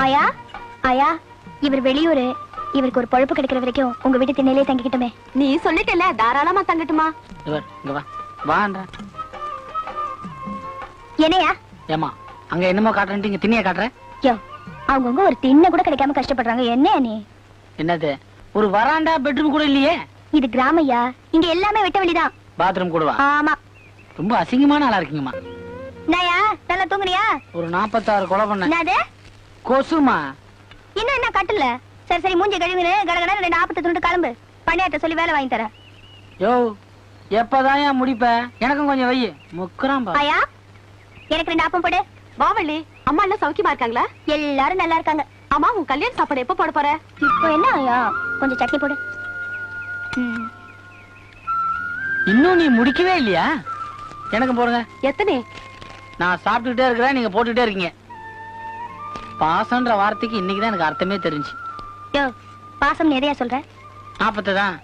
ஆயா ஆயா, இவர் வெளியூரு, இவருக்கு ஒரு பொழப்பு கிடைக்கிற வரைக்கும் உங்க வீட்டு திண்ணையிலே தங்கிக்கிட்டுமே. நீ சொல்லிட்டல, தாராளமா தங்கட்டுமா. இங்க வா வான்ற. என்னையா ஏமா அங்க என்னமோ காட்டுறேன்ட்டு இங்க திண்ணைய காட்டுற? யோ, அவங்கவுங்க ஒரு திண்ணை கூட கிடைக்காம கஷ்டப்படுறாங்க. என்னையா நீ? என்னது, ஒரு வராண்டா பெட்ரூம் கூட இல்லையே? இது கிராமையா, இங்க எல்லாமே வெட்ட வேண்டிதான். பாத்ரூம் கூடவா? ஆமா. ரொம்ப அசிங்கமான ஆளா இருக்கீங்கம்மா. நாயா நல்லா தூங்குனியா? ஒரு 46 கொலை பண்ண. என்னது கொசுமா? இன்னும் என்ன கட்டல? சரி சரி, மூஞ்சி கழுவினு கடகடா 2 ஆப்பத்தை துண்டு கிளம்பு. பண்ணியாட்ட சொல்லி வேலை வாங்கி தரேன். யோ, எப்பதான் ஏன் முடிப்ப? எனக்கும் கொஞ்சம் வை. முக்குறான் பா. ஆயா, எனக்கு 2 ஆப்பம் போடு. வாவள்ளி, அம்மா எல்லாம் சௌக்கியமா இருக்காங்களா? எல்லாரும் நல்லா இருக்காங்க. அம்மா, உன் கல்யாண சாப்பாடு எப்ப போட போற? இப்போ என்ன ஆயா, கொஞ்சம் சட்னி போடு. இன்னும் நீ முடிக்கவே இல்லையா? எனக்கு போடுங்க. எத்தனை? நான் சாப்பிட்டுக்கிட்டே இருக்கிறேன், நீங்க போட்டுக்கிட்டே இருக்கீங்க. பாசம்ன்ற வார்த்தைக்கு இன்னைக்குதான் எனக்கு அர்த்தமே தெரிஞ்சு. யோ, பாசம் நிறைய சொல்ற. 40 தான்.